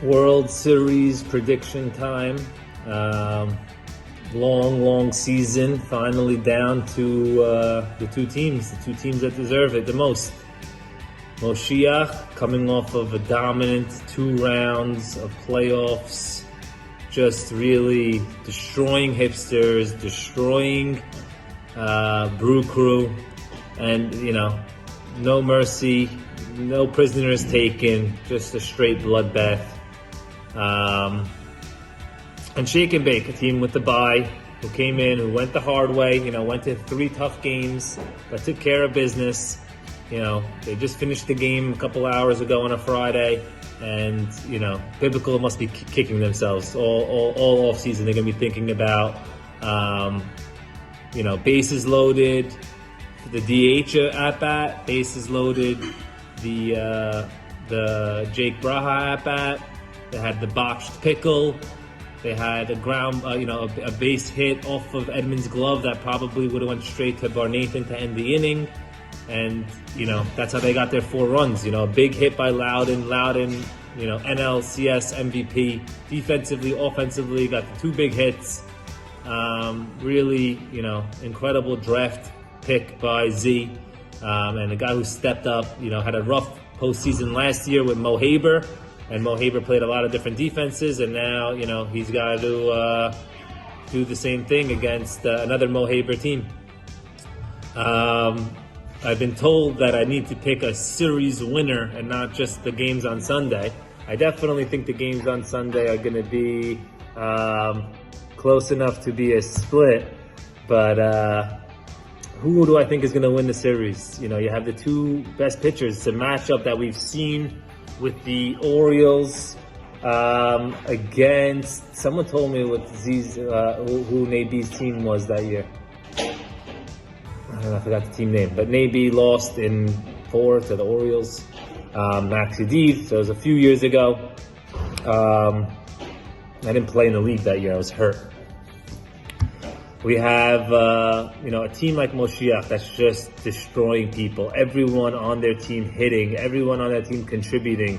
World Series prediction time. Long season. Finally down to the two teams that deserve it the most. Moshiach coming off of a dominant 2 rounds of playoffs, just really destroying hipsters, destroying Brew Crew, and no mercy, no prisoners taken, just a straight bloodbath. And Shake and Bake, a team with the bye, who came in, who went the hard way, went to 3 tough games, but took care of business. They just finished the game a couple hours ago on a Friday, and, Biblical must be kicking themselves all off season. They're going to be thinking about, bases loaded, the DH at-bat, bases loaded, the Jake Braha at-bat. They had the botched pickle. They had a base hit off of Edmonds' glove that probably would have went straight to Barnathan to end the inning. And, that's how they got their 4 runs. A big hit by Loudon, NLCS MVP. Defensively, offensively, got the 2 big hits. Really, incredible draft pick by Z. And a guy who stepped up, had a rough postseason last year with Mo Haber. And Mo Haber played a lot of different defenses, and now, he's got to do the same thing against another Mo Haber team. I've been told that I need to pick a series winner and not just the games on Sunday. I definitely think the games on Sunday are going to be close enough to be a split, but who do I think is going to win the series? You have the 2 best pitchers. It's a matchup that we've seen with the Orioles against, someone told me what Z's, who Naby's team was that year. I forgot the team name, but Naby lost in 4 to the Orioles. Max Yadiv, so it was a few years ago. I didn't play in the league that year, I was hurt. We have, a team like Moshiach that's just destroying people. Everyone on their team hitting, everyone on their team contributing.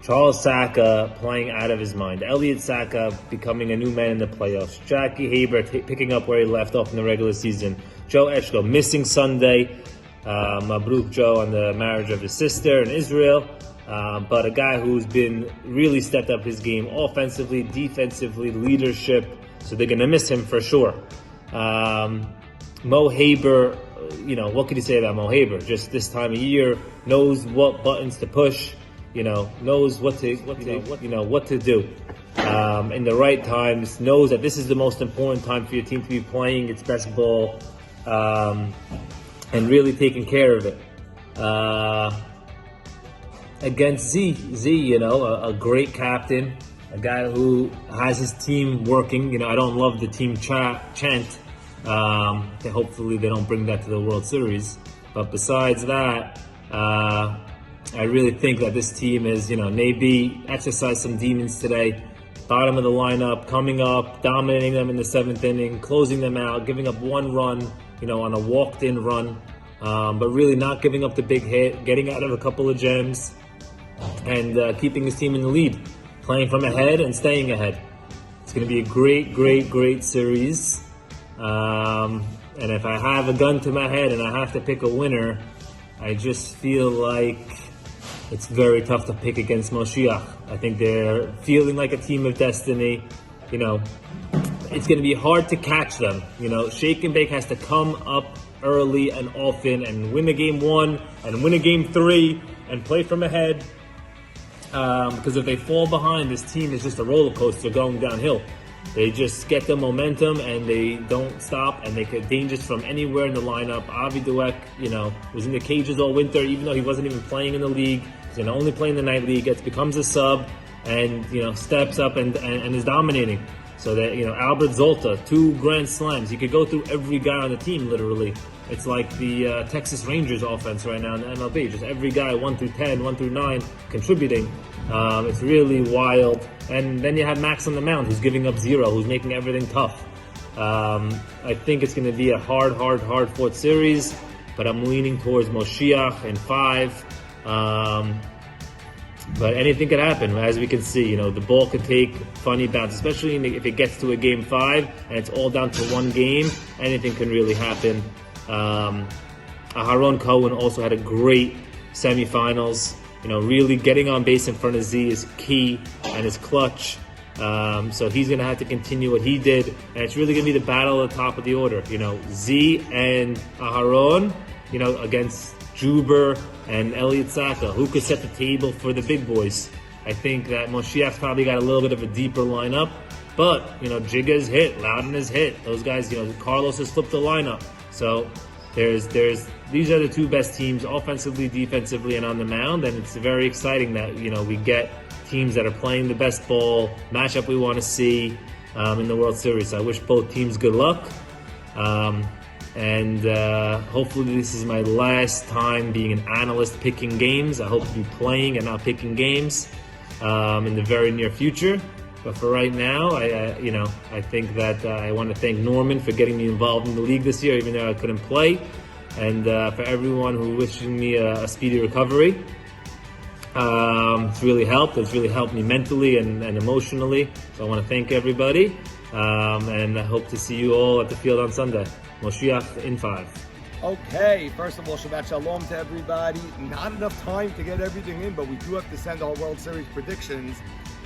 Charles Saka playing out of his mind. Elliot Saka becoming a new man in the playoffs. Jackie Haber picking up where he left off in the regular season. Joe Eshko missing Sunday. Mabruk Joe on the marriage of his sister in Israel. But a guy who's been really stepped up his game offensively, defensively, leadership. So they're going to miss him for sure. Mo Haber, what can you say about Mo Haber? Just this time of year, knows what buttons to push, knows what to do in the right times, knows that this is the most important time for your team to be playing its best ball, and really taking care of it. Against Z, a great captain, a guy who has his team working. I don't love the team chant. Hopefully they don't bring that to the World Series. But besides that, I really think that this team is, Naby exercised some demons today. Bottom of the lineup, coming up, dominating them in the 7th inning, closing them out, giving up 1 run, on a walked-in run. But really not giving up the big hit, getting out of a couple of gems, and keeping his team in the lead. Playing from ahead and staying ahead. It's going to be a great series. And if I have a gun to my head and I have to pick a winner, I just feel like it's very tough to pick against Moshiach. I think they're feeling like a team of destiny. It's going to be hard to catch them. Shake and Bake has to come up early and often and win a game 1 and win a game 3 and play from ahead. Because if they fall behind, this team is just a roller coaster going downhill. They just get the momentum and they don't stop, and they get dangerous from anywhere in the lineup. Avi Dweck, was in the cages all winter, even though he wasn't even playing in the league. He's going to only play in the night league. Becomes a sub, and steps up and is dominating. So that Albert Zolta, 2 grand slams. He could go through every guy on the team literally. It's like the Texas Rangers offense right now in the MLB. Just every guy 1 through 10, 1 through 9 contributing. It's really wild. And then you have Max on the mound, who's giving up 0, who's making everything tough. I think it's going to be a hard fought series, but I'm leaning towards Moshiach in 5. But anything could happen, as we can see. You know, the ball could take funny bounce, especially if it gets to a game 5 and it's all down to one game. Anything can really happen. Aharon Cohen also had a great semifinals. You know, really getting on base in front of Z is key and is clutch. So he's going to have to continue what he did, and it's really going to be the battle at the top of the order. You know, Z and Aharon, you know, against Juber and Elliot Saka. Who could set the table for the big boys? I think that Moshiach's probably got a little bit of a deeper lineup, but, you know, Jigga's hit, Loudon has hit. Those guys, you know, Carlos has flipped the lineup. So these are the two best teams offensively, defensively, and on the mound, and it's very exciting that, you know, we get teams that are playing the best ball, matchup we want to see in the World Series. So I wish both teams good luck. And hopefully this is my last time being an analyst picking games. I hope to be playing and not picking games in the very near future. But for right now, I think that I want to thank Norman for getting me involved in the league this year, even though I couldn't play. And for everyone who wishing me a speedy recovery. It's really helped. It's really helped me mentally and emotionally. So I want to thank everybody. And I hope to see you all at the field on Sunday. Moshiach in 5. Okay, first of all, Shabbat Shalom to everybody. Not enough time to get everything in, but we do have to send our World Series predictions.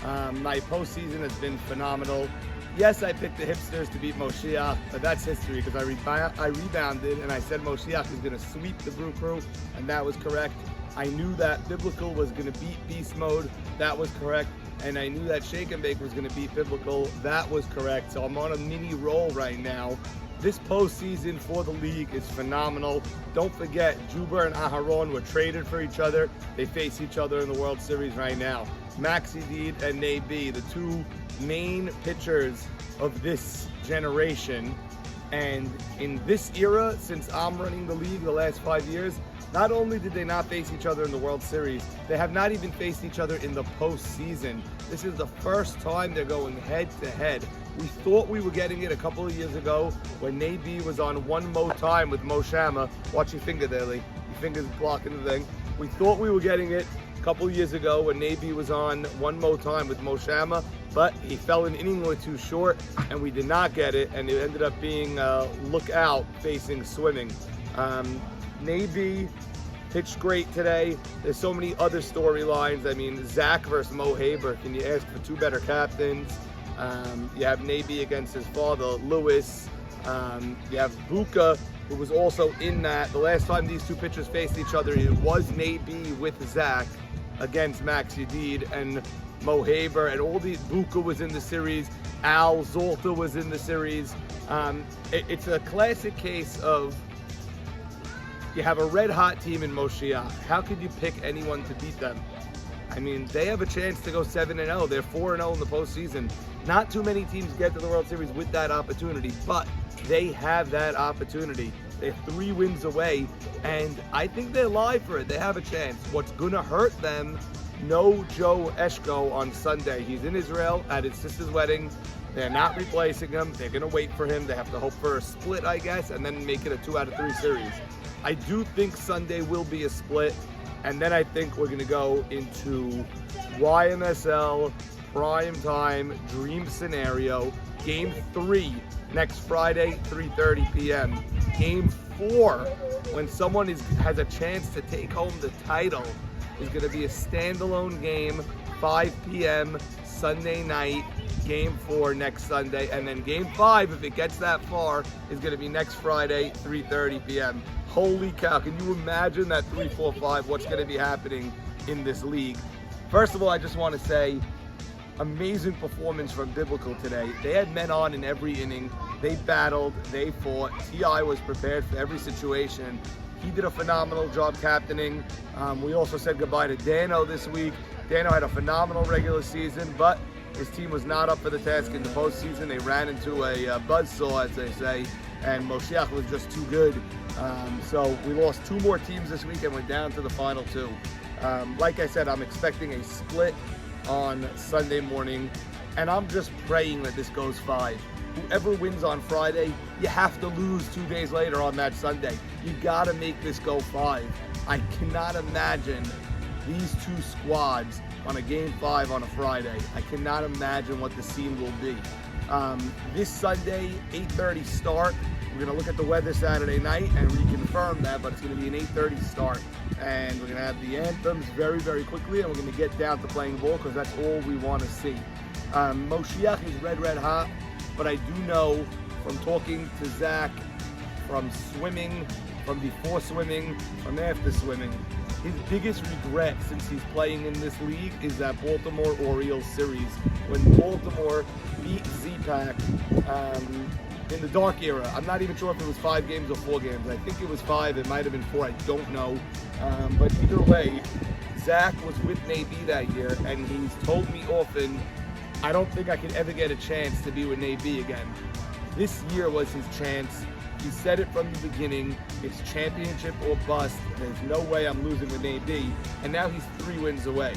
My postseason has been phenomenal. Yes, I picked the hipsters to beat Moshiach, but that's history because I rebounded and I said Moshiach is going to sweep the Brew Crew, and that was correct. I knew that Biblical was going to beat Beast Mode. That was correct. And I knew that Shake and Bake was going to beat Biblical. That was correct. So I'm on a mini roll right now. This postseason for the league is phenomenal. Don't forget, Juber and Aharon were traded for each other. They face each other in the World Series right now. Maxi Deed and Nabi, the two main pitchers of this generation. And in this era, since I'm running the league the last 5 years, not only did they not face each other in the World Series, they have not even faced each other in the postseason. This is the first time they're going head-to-head. We thought we were getting it a couple of years ago when Nabi was on One Mo Time with Mo Shama. Watch your finger there, Lee. Your finger's blocking the thing. We thought we were getting it a couple of years ago when Nabi was on One Mo Time with Mo Shama, but he fell an inning or two short, and we did not get it, and it ended up being look out facing swimming. Nabi pitched great today. There's so many other storylines. I mean, Zach versus Mo Haber. Can you ask for two better captains? You have Nabi against his father, Lewis. You have Buka, who was also in that. The last time these two pitchers faced each other, it was Nabi with Zach against Max Yedid and Mo Haber. And all these, Buka was in the series. Al Zolta was in the series. It's a classic case of you have a red-hot team in Moshiach. How could you pick anyone to beat them? I mean, they have a chance to go 7-0. They're 4-0 in the postseason. Not too many teams get to the World Series with that opportunity, but they have that opportunity. They're 3 wins away, and I think they're live for it. They have a chance. What's going to hurt them, no Joe Eshko on Sunday. He's in Israel at his sister's wedding. They're not replacing him. They're going to wait for him. They have to hope for a split, I guess, and then make it a 2 out of 3 series. I do think Sunday will be a split, and then I think we're going to go into YMSL, prime time, dream scenario, Game 3 next Friday, 3:30 p.m. Game 4, when someone has a chance to take home the title, is going to be a standalone game, 5 p.m. Sunday night, Game 4 next Sunday, and then Game 5, if it gets that far, is going to be next Friday, 3:30 p.m. Holy cow, can you imagine that 3, 4, 5, what's going to be happening in this league? First of all, I just want to say, amazing performance from Biblical today. They had men on in every inning. They battled, they fought. T.I. was prepared for every situation. He did a phenomenal job captaining. We also said goodbye to Dano this week. Dano had a phenomenal regular season, but his team was not up for the task in the postseason. They ran into a buzzsaw, as they say, and Moshiach was just too good. So we lost 2 more teams this week and went down to the final 2. Like I said, I'm expecting a split on Sunday morning, and I'm just praying that this goes 5. Whoever wins on Friday, you have to lose 2 days later on that Sunday. You gotta make this go 5. I cannot imagine these two squads on a Game 5 on a Friday. I cannot imagine what the scene will be. This Sunday, 8:30 start. We're going to look at the weather Saturday night and reconfirm that, but it's going to be an 8:30 start. And we're going to have the anthems very, very quickly, and we're going to get down to playing ball because that's all we want to see. Moshiach is red hot, but I do know from talking to Zach, from swimming, from before swimming, from after swimming, his biggest regret since he's playing in this league is that Baltimore Orioles series when Baltimore beat Z-Pack in the dark era. I'm not even sure if it was 5 games or 4 games. I think it was 5. It might have been 4. I don't know. But either way, Zach was with Nate B that year, and he's told me often, I don't think I could ever get a chance to be with Nate B again. This year was his chance. He said it from the beginning. It's championship or bust. There's no way I'm losing with Nate B. And now he's 3 wins away.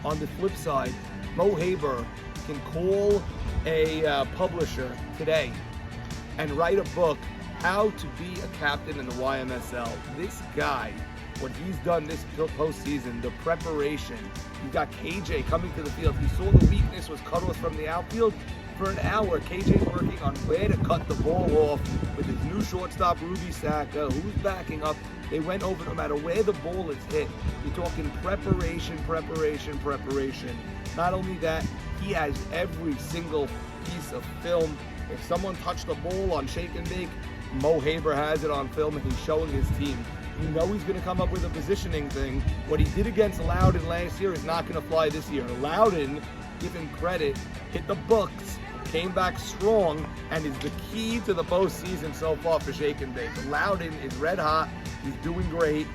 On the flip side, Mo Haber can call a publisher today and write a book, How to Be a Captain in the YMSL. This guy, what he's done this postseason, the preparation. You got KJ coming to the field. He saw the weakness was cutoffs from the outfield. For an hour, KJ's working on where to cut the ball off with his new shortstop, Ruby Saka, who's backing up. They went over no matter where the ball is hit. You're talking preparation. Not only that, he has every single piece of film. If someone touched the ball on shake and bake, Mo Haber has it on film and he's showing his team. You know he's going to come up with a positioning thing. What he did against Loudon last year is not going to fly this year. Loudon, give him credit, hit the books, came back strong, and is the key to the postseason so far for shake and bake. Loudon is red hot. He's doing great.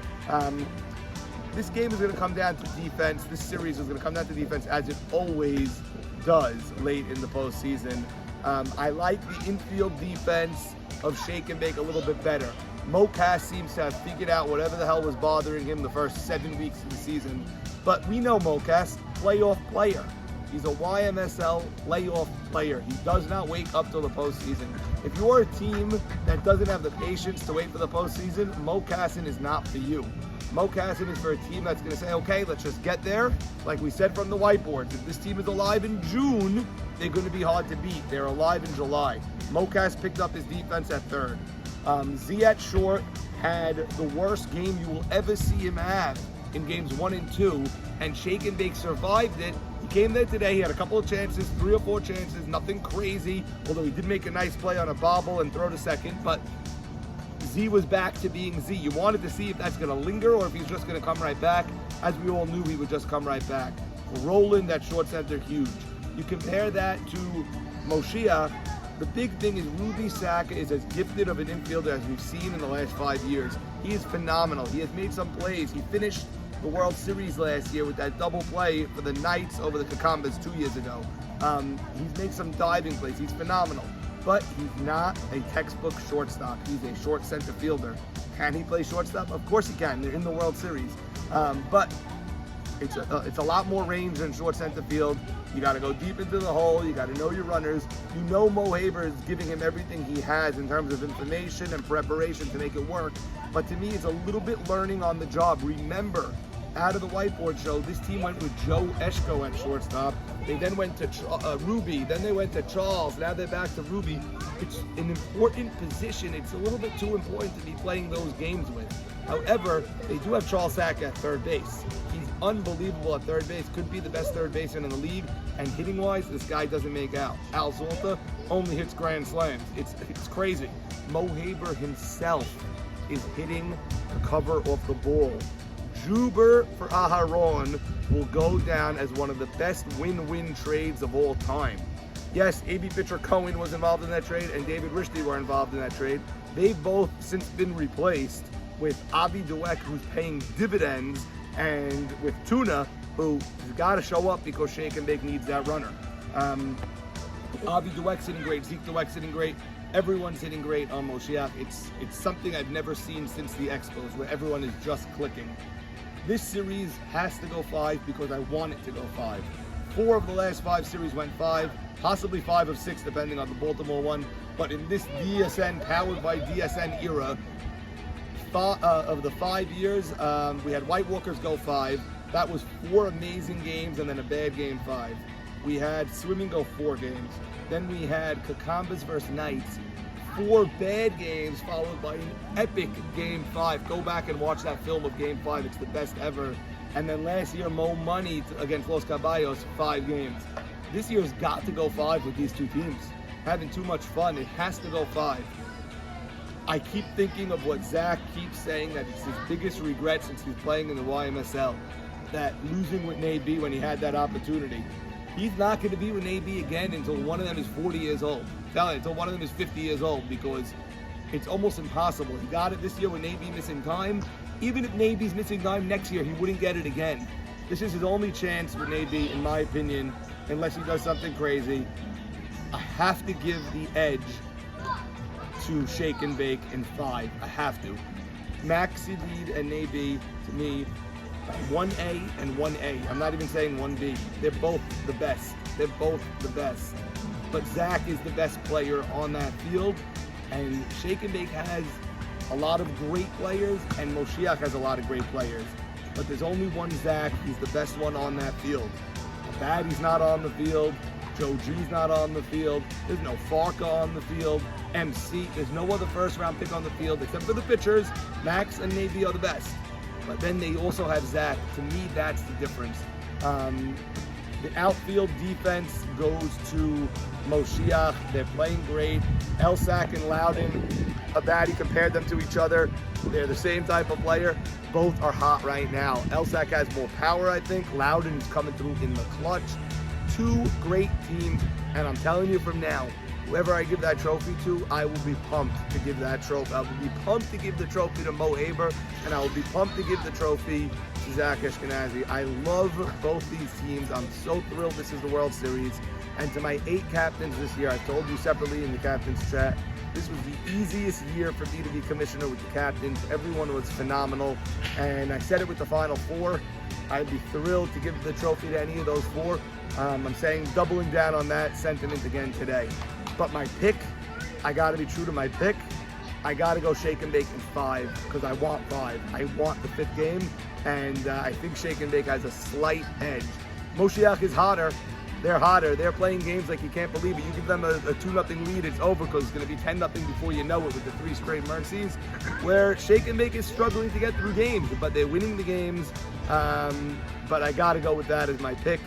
This game is going to come down to defense. This series is going to come down to defense as it always does late in the postseason. I like the infield defense of shake and bake a little bit better. Mocas seems to have figured out whatever the hell was bothering him the first 7 weeks of the season. But we know Mocas, playoff player. He's a YMSL playoff player. He does not wake up till the postseason. If you're a team that doesn't have the patience to wait for the postseason, Mo Kassan is not for you. Mo Kassan is for a team that's going to say, okay, let's just get there. Like we said from the whiteboards, if this team is alive in June, they're going to be hard to beat. They're alive in July. Mocas picked up his defense at third. Z at short had the worst game you will ever see him have in games 1 and 2, and Shake and Bake survived it. He came there today, he had a couple of chances, 3 or 4 chances, nothing crazy, although he did make a nice play on a bobble and throw to second, but Z was back to being Z. You wanted to see if that's going to linger or if he's just going to come right back. As we all knew, he would just come right back. For Roland, that short center, huge. You compare that to Moshiach, the big thing is Ruby Saka is as gifted of an infielder as we've seen in the last 5 years. He is phenomenal. He has made some plays. He finished the World Series last year with that double play for the Knights over the Kakambas 2 years ago. He's made some diving plays. He's phenomenal. But he's not a textbook shortstop. He's a short center fielder. Can he play shortstop? Of course he can. They're in the World Series. But it's a lot more range than short center field. You got to go deep into the hole. You got to know your runners. You know Mo Haber is giving him everything he has in terms of information and preparation to make it work. But to me, it's a little bit learning on the job. Remember, out of the whiteboard show, this team went with Joe Eshko at shortstop. They then went to Ruby. Then they went to Charles. Now they're back to Ruby. It's an important position. It's a little bit too important to be playing those games with. However, they do have Charles Saka at third base. He's unbelievable at third base. Could be the best third baseman in the league. And hitting-wise, this guy doesn't make out. Al Zolta only hits grand slams. It's crazy. Mo Haber himself is hitting the cover off the ball. Juber for Aharon will go down as one of the best win-win trades of all time. Yes, A.B. Pitcher Cohen was involved in that trade and David Rishdie were involved in that trade. They've both since been replaced with Avi Dweck, who's paying dividends, and with Tuna, who has got to show up because Shake and Bake needs that runner. Avi Dweck's hitting great, Zeke Dweck's hitting great. Everyone's hitting great on Moshiach. It's something I've never seen since the Expos, where everyone is just clicking. This series has to go 5 because I want it to go 5. 4 of the last 5 series went 5, possibly 5 of 6 depending on the Baltimore one. But in this DSN, powered by DSN era, of the 5 years, we had White Walkers go 5, That was 4 amazing games and then a bad game 5. We had swimming go 4 games. Then we had Kakambas versus Knights. 4 bad games followed by an epic game 5. Go back and watch that film of game 5. It's the best ever. And then last year, Mo Money against Los Caballos, 5 games. This year's got to go 5 with these two teams. Having too much fun. It has to go 5. I keep thinking of what Zach keeps saying, that it's his biggest regret since he's playing in the YMSL. That losing with Nate B when he had that opportunity. He's not going to be with Nate B again until one of them is 40 years old. Tell you, until one of them is 50 years old, because it's almost impossible. He got it this year with Nate B missing time. Even if Nate B's missing time next year, he wouldn't get it again. This is his only chance with Nate B, in my opinion, unless he does something crazy. I have to give the edge to Shake and Bake in 5. I have to. Max Sedid and Nate B, to me, 1A and 1A. I'm not even saying 1B. They're both the best. They're both the best. But Zach is the best player on that field, and Shake and Bake has a lot of great players, and Moshiach has a lot of great players. But there's only one Zach. He's the best one on that field. Batty's not on the field. Joe G's not on the field. There's no Farka on the field. MC, there's no other first-round pick on the field except for the pitchers. Max and Navy are the best. But then they also have Zach. To me, that's the difference. The outfield defense goes to Moshiach. They're playing great. Elsack and Loudon, Abadi compared them to each other. They're the same type of player. Both are hot right now. Elsack has more power, I think. Loudon is coming through in the clutch. 2 great teams, and I'm telling you from now, whoever I give that trophy to, I will be pumped to give that trophy. I will be pumped to give the trophy to Mo Haber, and I will be pumped to give the trophy to Zach Ashkenazi. I love both these teams. I'm so thrilled this is the World Series. And to my 8 captains this year, I've told you separately in the captain's chat, this was the easiest year for me to be commissioner with the captains. Everyone was phenomenal, and I said it with the Final 4. I'd be thrilled to give the trophy to any of those 4. I'm saying doubling down on that sentiment again today. But my pick, I got to be true to my pick. I got to go Shake and Bake in 5 because I want 5. I want the 5th game, and I think Shake and Bake has a slight edge. Moshiach is hotter. They're hotter. They're playing games like you can't believe it. You give them a 2-0 lead, it's over because it's going to be 10-0 before you know it with the 3 straight mercies. Where Shake and Bake is struggling to get through games, but they're winning the games. But I got to go with that as my pick.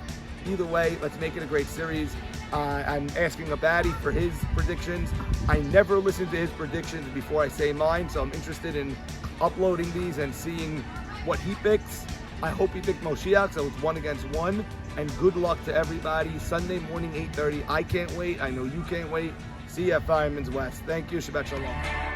Either way, let's make it a great series. I'm asking Abadi for his predictions. I never listen to his predictions before I say mine, so I'm interested in uploading these and seeing what he picks. I hope he picked Moshiach, so it's 1 against 1. And good luck to everybody. Sunday morning, 8:30. I can't wait. I know you can't wait. See you at Fireman's West. Thank you. Shabbat Shalom.